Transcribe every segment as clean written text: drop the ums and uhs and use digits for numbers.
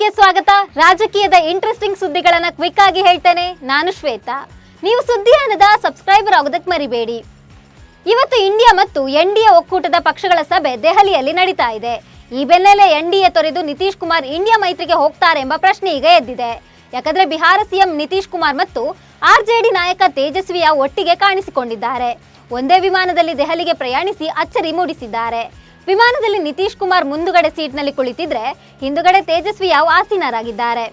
ನ್ಯೂಸ್ಗೆ ಸ್ವಾಗತ. ರಾಜಕೀಯದ ಇಂಟ್ರೆಸ್ಟಿಂಗ್ ಸುದ್ದಿಗಳನ್ನ ಕ್ವಿಕ್ ಆಗಿ ಹೇಳ್ತೇನೆ. ನಾನು ಶ್ವೇತಾ. ನೀವು ಸುದ್ದಿಯಾನದ ಸಬ್ಸ್ಕ್ರೈಬರ್ ಆಗೋದಕ್ಕೆ ಮರಿಬೇಡಿ. ಇವತ್ತು ಇಂಡಿಯಾ ಮತ್ತು ಎನ್ಡಿಎ ಒಕ್ಕೂಟದ ಪಕ್ಷಗಳ ಸಭೆ ದೆಹಲಿಯಲ್ಲಿ ನಡೀತಾ ಇದೆ. ಈ ಬೆನ್ನಲ್ಲೇ ಎನ್ಡಿಎ ತೊರೆದು ನಿತೀಶ್ ಕುಮಾರ್ ಇಂಡಿಯಾ ಮೈತ್ರಿಗೆ ಹೋಗ್ತಾರೆ ಎಂಬ ಪ್ರಶ್ನೆ ಈಗ ಎದ್ದಿದೆ. ಯಾಕಂದ್ರೆ ಬಿಹಾರ ಸಿಎಂ ನಿತೀಶ್ ಕುಮಾರ್ ಮತ್ತು ಆರ್ಜೆಡಿ ನಾಯಕ ತೇಜಸ್ವಿಯ ಒಟ್ಟಿಗೆ ಕಾಣಿಸಿಕೊಂಡಿದ್ದಾರೆ. ಒಂದೇ ವಿಮಾನದಲ್ಲಿ ದೆಹಲಿಗೆ ಪ್ರಯಾಣಿಸಿ ಅಚ್ಚರಿ ಮೂಡಿಸಿದ್ದಾರೆ. ವಿಮಾನದಲ್ಲಿ ನಿತೀಶ್ ಕುಮಾರ್ ಮುಂದುಗಡೆ ಸೀಟ್ನಲ್ಲಿ ಕುಳಿತಿದ್ರೆ ಹಿಂದುಗಡೆ ತೇಜಸ್ವಿ ಆಸೀನರಾಗಿದ್ದಾರೆ.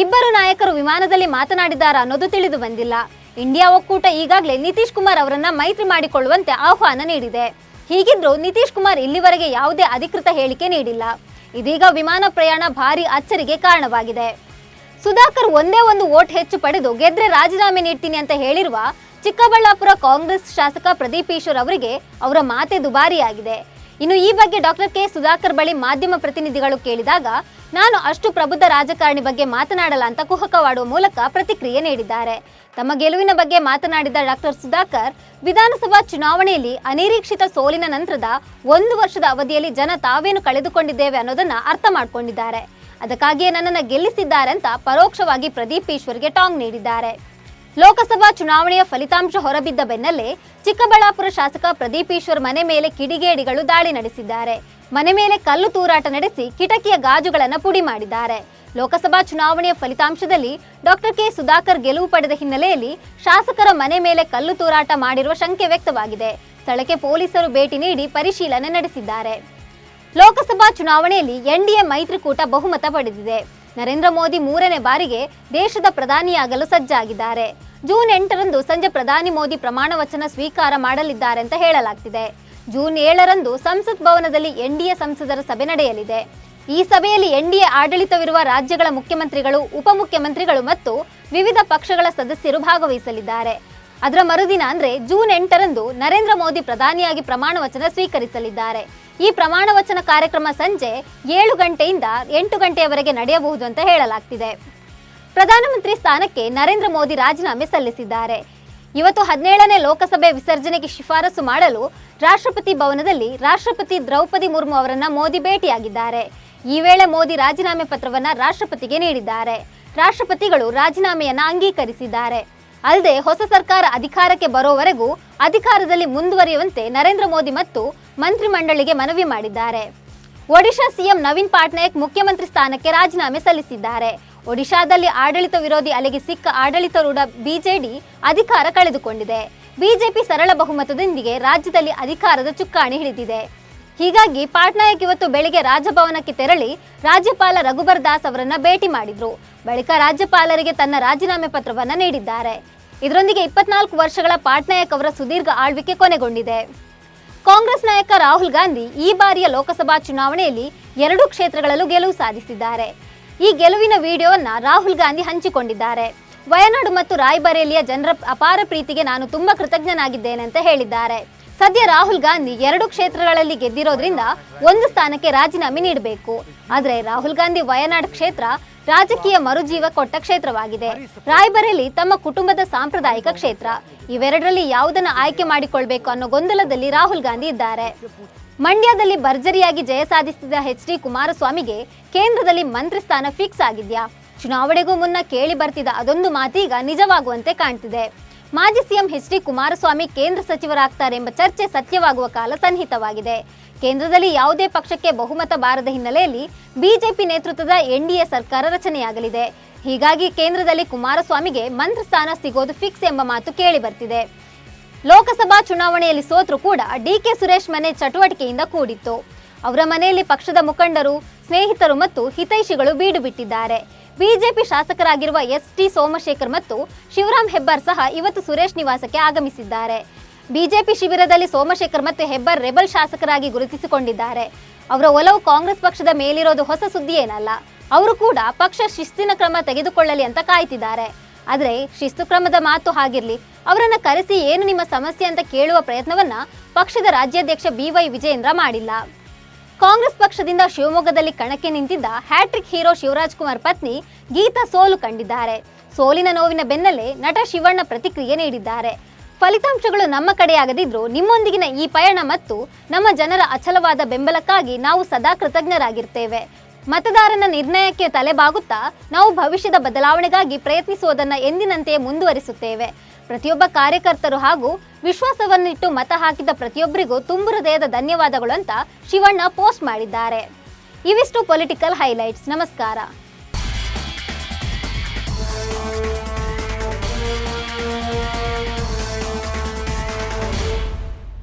ಇಬ್ಬರು ನಾಯಕರು ವಿಮಾನದಲ್ಲಿ ಮಾತನಾಡಿದ್ದಾರಾ ಅನ್ನೋದು ತಿಳಿದು ಬಂದಿಲ್ಲ. ಇಂಡಿಯಾ ಒಕ್ಕೂಟ ಈಗಾಗಲೇ ನಿತೀಶ್ ಕುಮಾರ್ ಅವರನ್ನ ಮೈತ್ರಿ ಮಾಡಿಕೊಳ್ಳುವಂತೆ ಆಹ್ವಾನ ನೀಡಿದೆ. ಹೀಗಿದ್ರೂ ನಿತೀಶ್ ಕುಮಾರ್ ಇಲ್ಲಿವರೆಗೆ ಯಾವುದೇ ಅಧಿಕೃತ ಹೇಳಿಕೆ ನೀಡಿಲ್ಲ. ಇದೀಗ ವಿಮಾನ ಪ್ರಯಾಣ ಭಾರಿ ಅಚ್ಚರಿಗೆ ಕಾರಣವಾಗಿದೆ. ಸುಧಾಕರ್ ಒಂದೇ ಒಂದು ವೋಟ್ ಹೆಚ್ಚು ಪಡೆದು ಗೆದ್ರೆ ರಾಜೀನಾಮೆ ನೀಡ್ತೀನಿ ಅಂತ ಹೇಳಿರುವ ಚಿಕ್ಕಬಳ್ಳಾಪುರ ಕಾಂಗ್ರೆಸ್ ಶಾಸಕ ಪ್ರದೀಪ್ ಈಶ್ವರ್ ಅವರಿಗೆ ಅವರ ಮಾತೆ ದುಬಾರಿಯಾಗಿದೆ. ಇನ್ನು ಈ ಬಗ್ಗೆ ಡಾಕ್ಟರ್ ಕೆ ಸುಧಾಕರ್ ಬಳಿ ಮಾಧ್ಯಮ ಪ್ರತಿನಿಧಿಗಳು ಕೇಳಿದಾಗ ನಾನು ಅಷ್ಟು ಪ್ರಬುದ್ಧ ರಾಜಕಾರಣಿ ಬಗ್ಗೆ ಮಾತನಾಡಲ್ಲ ಅಂತ ಕುಹಕವಾಡುವ ಮೂಲಕ ಪ್ರತಿಕ್ರಿಯೆ ನೀಡಿದ್ದಾರೆ. ತಮ್ಮ ಗೆಲುವಿನ ಬಗ್ಗೆ ಮಾತನಾಡಿದ ಡಾಕ್ಟರ್ ಸುಧಾಕರ್, ವಿಧಾನಸಭಾ ಚುನಾವಣೆಯಲ್ಲಿ ಅನಿರೀಕ್ಷಿತ ಸೋಲಿನ ನಂತರದ 1 ವರ್ಷದ ಅವಧಿಯಲ್ಲಿ ಜನ ತಾವೇನು ಕಳೆದುಕೊಂಡಿದ್ದೇವೆ ಅನ್ನೋದನ್ನ ಅರ್ಥ ಮಾಡ್ಕೊಂಡಿದ್ದಾರೆ. ಅದಕ್ಕಾಗಿಯೇ ನನ್ನನ್ನು ಗೆಲ್ಲಿಸಿದ್ದಾರೆ ಅಂತ ಪರೋಕ್ಷವಾಗಿ ಪ್ರದೀಪ್ ಈಶ್ವರ್ಗೆ ಟಾಂಗ್ ನೀಡಿದ್ದಾರೆ. ಲೋಕಸಭಾ ಚುನಾವಣೆಯ ಫಲಿತಾಂಶ ಹೊರಬಿದ್ದ ಬೆನ್ನಲ್ಲೇ ಚಿಕ್ಕಬಳ್ಳಾಪುರ ಶಾಸಕ ಪ್ರದೀಪ್ ಈಶ್ವರ್ ಮನೆ ಮೇಲೆ ಕಿಡಿಗೇಡಿಗಳು ದಾಳಿ ನಡೆಸಿದ್ದಾರೆ. ಮನೆ ಮೇಲೆ ಕಲ್ಲು ತೂರಾಟ ನಡೆಸಿ ಕಿಟಕಿಯ ಗಾಜುಗಳನ್ನು ಪುಡಿ ಮಾಡಿದ್ದಾರೆ. ಲೋಕಸಭಾ ಚುನಾವಣೆಯ ಫಲಿತಾಂಶದಲ್ಲಿ ಡಾಕ್ಟರ್ ಕೆ ಸುಧಾಕರ್ ಗೆಲುವು ಪಡೆದ ಹಿನ್ನೆಲೆಯಲ್ಲಿ ಶಾಸಕರ ಮನೆ ಮೇಲೆ ಕಲ್ಲು ತೂರಾಟ ಮಾಡಿರುವ ಶಂಕೆ ವ್ಯಕ್ತವಾಗಿದೆ. ಸ್ಥಳಕ್ಕೆ ಪೊಲೀಸರು ಭೇಟಿ ನೀಡಿ ಪರಿಶೀಲನೆ ನಡೆಸಿದ್ದಾರೆ. ಲೋಕಸಭಾ ಚುನಾವಣೆಯಲ್ಲಿ ಎನ್ಡಿಎ ಮೈತ್ರಿಕೂಟ ಬಹುಮತ ಪಡೆದಿದೆ. ನರೇಂದ್ರ ಮೋದಿ 3ನೇ ಬಾರಿಗೆ ದೇಶದ ಪ್ರಧಾನಿಯಾಗಲು ಸಜ್ಜಾಗಿದ್ದಾರೆ. ಜೂನ್ 8ರಂದು ಸಂಜೆ ಪ್ರಧಾನಿ ಮೋದಿ ಪ್ರಮಾಣ ವಚನ ಸ್ವೀಕಾರ ಮಾಡಲಿದ್ದಾರೆ ಅಂತ ಹೇಳಲಾಗ್ತಿದೆ. ಜೂನ್ 7ರಂದು ಸಂಸತ್ ಭವನದಲ್ಲಿ ಎನ್ಡಿಎ ಸಂಸದರ ಸಭೆ ನಡೆಯಲಿದೆ. ಈ ಸಭೆಯಲ್ಲಿ ಎನ್ಡಿಎ ಆಡಳಿತವಿರುವ ರಾಜ್ಯಗಳ ಮುಖ್ಯಮಂತ್ರಿಗಳು, ಉಪಮುಖ್ಯಮಂತ್ರಿಗಳು ಮತ್ತು ವಿವಿಧ ಪಕ್ಷಗಳ ಸದಸ್ಯರು ಭಾಗವಹಿಸಲಿದ್ದಾರೆ. ಅದರ ಮರುದಿನ ಅಂದ್ರೆ ಜೂನ್ 8ರಂದು ನರೇಂದ್ರ ಮೋದಿ ಪ್ರಧಾನಿಯಾಗಿ ಪ್ರಮಾಣ ವಚನ ಸ್ವೀಕರಿಸಲಿದ್ದಾರೆ. ಈ ಪ್ರಮಾಣ ವಚನ ಕಾರ್ಯಕ್ರಮ ಸಂಜೆ 7 ಗಂಟೆಯಿಂದ 8 ಗಂಟೆಯವರೆಗೆ ನಡೆಯಬಹುದು ಅಂತ ಹೇಳಲಾಗ್ತಿದೆ. ಪ್ರಧಾನಮಂತ್ರಿ ಸ್ಥಾನಕ್ಕೆ ನರೇಂದ್ರ ಮೋದಿ ರಾಜೀನಾಮೆ ಸಲ್ಲಿಸಿದ್ದಾರೆ. ಇವತ್ತು 17ನೇ ಲೋಕಸಭೆ ವಿಸರ್ಜನೆಗೆ ಶಿಫಾರಸು ಮಾಡಲು ರಾಷ್ಟ್ರಪತಿ ಭವನದಲ್ಲಿ ರಾಷ್ಟ್ರಪತಿ ದ್ರೌಪದಿ ಮುರ್ಮು ಅವರನ್ನ ಮೋದಿ ಭೇಟಿಯಾಗಿದ್ದಾರೆ. ಈ ವೇಳೆ ಮೋದಿ ರಾಜೀನಾಮೆ ಪತ್ರವನ್ನ ರಾಷ್ಟ್ರಪತಿಗೆ ನೀಡಿದ್ದಾರೆ. ರಾಷ್ಟ್ರಪತಿಗಳು ರಾಜೀನಾಮೆಯನ್ನ ಅಂಗೀಕರಿಸಿದ್ದಾರೆ. ಅಲ್ಲದೆ ಹೊಸ ಸರ್ಕಾರ ಅಧಿಕಾರಕ್ಕೆ ಬರೋವರೆಗೂ ಅಧಿಕಾರದಲ್ಲಿ ಮುಂದುವರಿಯುವಂತೆ ನರೇಂದ್ರ ಮೋದಿ ಮತ್ತು ಮಂತ್ರಿಮಂಡಳಿಗೆ ಮನವಿ ಮಾಡಿದ್ದಾರೆ. ಒಡಿಶಾ ಸಿಎಂ ನವೀನ್ ಪಟ್ನಾಯಕ್ ಮುಖ್ಯಮಂತ್ರಿ ಸ್ಥಾನಕ್ಕೆ ರಾಜೀನಾಮೆ ಸಲ್ಲಿಸಿದ್ದಾರೆ. ಒಡಿಶಾದಲ್ಲಿ ಆಡಳಿತ ವಿರೋಧಿ ಅಲೆಗೆ ಸಿಕ್ಕ ಆಡಳಿತಾರೂಢ ಬಿಜೆಡಿ ಅಧಿಕಾರ ಕಳೆದುಕೊಂಡಿದೆ. ಬಿಜೆಪಿ ಸರಳ ಬಹುಮತದೊಂದಿಗೆ ರಾಜ್ಯದಲ್ಲಿ ಅಧಿಕಾರದ ಚುಕ್ಕಾಣಿ ಹಿಡಿದಿದೆ. ಹೀಗಾಗಿ ಪಟ್ನಾಯಕ್ ಇವತ್ತು ಬೆಳಿಗ್ಗೆ ರಾಜಭವನಕ್ಕೆ ತೆರಳಿ ರಾಜ್ಯಪಾಲ ರಘುಬರ್ ದಾಸ್ ಅವರನ್ನ ಭೇಟಿ ಮಾಡಿದ್ರು. ಬಳಿಕ ರಾಜ್ಯಪಾಲರಿಗೆ ತನ್ನ ರಾಜೀನಾಮೆ ಪತ್ರವನ್ನ ನೀಡಿದ್ದಾರೆ. ಇದರೊಂದಿಗೆ 24 ವರ್ಷಗಳ ಪಟ್ನಾಯಕ್ ಅವರ ಸುದೀರ್ಘ ಆಳ್ವಿಕೆ ಕೊನೆಗೊಂಡಿದೆ. ಕಾಂಗ್ರೆಸ್ ನಾಯಕ ರಾಹುಲ್ ಗಾಂಧಿ ಈ ಬಾರಿಯ ಲೋಕಸಭಾ ಚುನಾವಣೆಯಲ್ಲಿ 2 ಕ್ಷೇತ್ರಗಳಲ್ಲೂ ಗೆಲುವು ಸಾಧಿಸಿದ್ದಾರೆ. ಈ ಗೆಲುವಿನ ವಿಡಿಯೋವನ್ನ ರಾಹುಲ್ ಗಾಂಧಿ ಹಂಚಿಕೊಂಡಿದ್ದಾರೆ. ವಯನಾಡು ಮತ್ತು ರಾಯ್ಬರೇಲಿಯ ಜನರ ಅಪಾರ ಪ್ರೀತಿಗೆ ನಾನು ತುಂಬಾ ಕೃತಜ್ಞನಾಗಿದ್ದೇನೆ ಅಂತ ಹೇಳಿದ್ದಾರೆ. ಸದ್ಯ ರಾಹುಲ್ ಗಾಂಧಿ 2 ಕ್ಷೇತ್ರಗಳಲ್ಲಿ ಗೆದ್ದಿರೋದ್ರಿಂದ 1 ಸ್ಥಾನಕ್ಕೆ ರಾಜೀನಾಮೆ ನೀಡಬೇಕು. ಆದರೆ ರಾಹುಲ್ ಗಾಂಧಿ ವಯನಾಡ್ ಕ್ಷೇತ್ರ ರಾಜಕೀಯ ಮರುಜೀವ ಕೊಟ್ಟ ಕ್ಷೇತ್ರವಾಗಿದೆ. ರಾಯ್ಬರೇಲಿ ತಮ್ಮ ಕುಟುಂಬದ ಸಾಂಪ್ರದಾಯಿಕ ಕ್ಷೇತ್ರ. ಇವೆರಡರಲ್ಲಿ ಯಾವುದನ್ನು ಆಯ್ಕೆ ಮಾಡಿಕೊಳ್ಬೇಕು ಅನ್ನೋ ಗೊಂದಲದಲ್ಲಿ ರಾಹುಲ್ ಗಾಂಧಿ ಇದ್ದಾರೆ. ಮಂಡ್ಯದಲ್ಲಿ ಭರ್ಜರಿಯಾಗಿ ಜಯ ಸಾಧಿಸಿದ ಎಚ್.ಡಿ. ಕುಮಾರಸ್ವಾಮಿಗೆ ಕೇಂದ್ರದಲ್ಲಿ ಮಂತ್ರಿ ಸ್ಥಾನ ಫಿಕ್ಸ್ ಆಗಿದ್ಯಾ? ಚುನಾವಣೆಗೂ ಮುನ್ನ ಕೇಳಿ ಬರ್ತಿದ್ದ ಅದೊಂದು ಮಾತೀಗ ನಿಜವಾಗುವಂತೆ ಕಾಣ್ತಿದೆ. ಮಾಜಿ ಸಿಎಂ ಎಚ್.ಡಿ. ಕುಮಾರಸ್ವಾಮಿ ಕೇಂದ್ರ ಸಚಿವರಾಗ್ತಾರೆ ಎಂಬ ಚರ್ಚೆ ಸತ್ಯವಾಗುವ ಕಾಲ ಸನ್ನಿಹಿತವಾಗಿದೆ. ಕೇಂದ್ರದಲ್ಲಿ ಯಾವುದೇ ಪಕ್ಷಕ್ಕೆ ಬಹುಮತ ಬಾರದ ಹಿನ್ನೆಲೆಯಲ್ಲಿ ಬಿಜೆಪಿ ನೇತೃತ್ವದ ಎನ್ಡಿಎ ಸರ್ಕಾರ ರಚನೆಯಾಗಲಿದೆ. ಹೀಗಾಗಿ ಕೇಂದ್ರದಲ್ಲಿ ಕುಮಾರಸ್ವಾಮಿಗೆ ಮಂತ್ರಿ ಸ್ಥಾನ ಸಿಗೋದು ಫಿಕ್ಸ್ ಎಂಬ ಮಾತು ಕೇಳಿ ಬರ್ತಿದೆ. ಲೋಕಸಭಾ ಚುನಾವಣೆಯಲ್ಲಿ ಸೋತ್ರು ಕೂಡ ಡಿ.ಕೆ. ಸುರೇಶ್ ಮನೆ ಚಟುವಟಿಕೆಯಿಂದ ಕೂಡಿತ್ತು. ಅವರ ಮನೆಯಲ್ಲಿ ಪಕ್ಷದ ಮುಖಂಡರು, ಸ್ನೇಹಿತರು ಮತ್ತು ಹಿತೈಷಿಗಳು ಬೀಡು ಬಿಟ್ಟಿದ್ದಾರೆ. BJP ಶಾಸಕರಾಗಿರುವ ST. ಸೋಮಶೇಖರ್ ಮತ್ತು ಶಿವರಾಮ್ ಹೆಬ್ಬಾರ್ ಸಹ ಇವತ್ತು ಸುರೇಶ್ ನಿವಾಸಕ್ಕೆ ಆಗಮಿಸಿದ್ದಾರೆ. ಬಿಜೆಪಿ ಶಿಬಿರದಲ್ಲಿ ಸೋಮಶೇಖರ್ ಮತ್ತು ಹೆಬ್ಬಾರ್ ರೆಬಲ್ ಶಾಸಕರಾಗಿ ಗುರುತಿಸಿಕೊಂಡಿದ್ದಾರೆ. ಅವರ ಒಲವು ಕಾಂಗ್ರೆಸ್ ಪಕ್ಷದ ಮೇಲಿರೋದು ಹೊಸ ಸುದ್ದಿ ಏನಲ್ಲ. ಅವರು ಕೂಡ ಪಕ್ಷ ಶಿಸ್ತಿನ ಕ್ರಮ ತೆಗೆದುಕೊಳ್ಳಲಿ ಅಂತ ಕಾಯ್ತಿದ್ದಾರೆ. ಆದರೆ ಶಿಸ್ತು ಕ್ರಮದ ಮಾತು ಹಾಗಿರ್ಲಿ, ಅವರನ್ನ ಕರೆಸಿ ಏನು ನಿಮ್ಮ ಸಮಸ್ಯೆ ಅಂತ ಕೇಳುವ ಪ್ರಯತ್ನವನ್ನ ಪಕ್ಷದ ರಾಜ್ಯಾಧ್ಯಕ್ಷ ಬಿ.ವೈ. ವಿಜಯೇಂದ್ರ ಮಾಡಿಲ್ಲ. ಕಾಂಗ್ರೆಸ್ ಪಕ್ಷದಿಂದ ಶಿವಮೊಗ್ಗದಲ್ಲಿ ಕಣಕ್ಕೆ ನಿಂತಿದ್ದ ಹ್ಯಾಟ್ರಿಕ್ ಹೀರೋ ಶಿವರಾಜ್ ಕುಮಾರ್ ಪತ್ನಿ ಗೀತಾ ಸೋಲು ಕಂಡಿದ್ದಾರೆ. ಸೋಲಿನ ನೋವಿನ ಬೆನ್ನಲ್ಲೇ ನಟ ಶಿವಣ್ಣ ಪ್ರತಿಕ್ರಿಯೆ ನೀಡಿದ್ದಾರೆ. ಫಲಿತಾಂಶಗಳು ನಮ್ಮ ಕಡೆಯಾಗದಿದ್ರೂ ನಿಮ್ಮೊಂದಿಗಿನ ಈ ಪಯಣ ಮತ್ತು ನಮ್ಮ ಜನರ ಅಚಲವಾದ ಬೆಂಬಲಕ್ಕಾಗಿ ನಾವು ಸದಾ ಕೃತಜ್ಞರಾಗಿರ್ತೇವೆ. ಮತದಾರನ ನಿರ್ಣಯಕ್ಕೆ ತಲೆಬಾಗುತ್ತಾ ನಾವು ಭವಿಷ್ಯದ ಬದಲಾವಣೆಗಾಗಿ ಪ್ರಯತ್ನಿಸುವುದನ್ನು ಎಂದಿನಂತೆಯೇ ಮುಂದುವರಿಸುತ್ತೇವೆ. ಪ್ರತಿಯೊಬ್ಬ ಕಾರ್ಯಕರ್ತರು ಹಾಗೂ ವಿಶ್ವಾಸವನ್ನಿಟ್ಟು ಮತ ಹಾಕಿದ ಪ್ರತಿಯೊಬ್ಬರಿಗೂ ತುಂಬು ಹೃದಯದ ಧನ್ಯವಾದಗಳು ಅಂತ ಶಿವಣ್ಣ ಪೋಸ್ಟ್ ಮಾಡಿದ್ದಾರೆ. ಇವಿಷ್ಟು ಪೊಲಿಟಿಕಲ್ ಹೈಲೈಟ್ಸ್. ನಮಸ್ಕಾರ.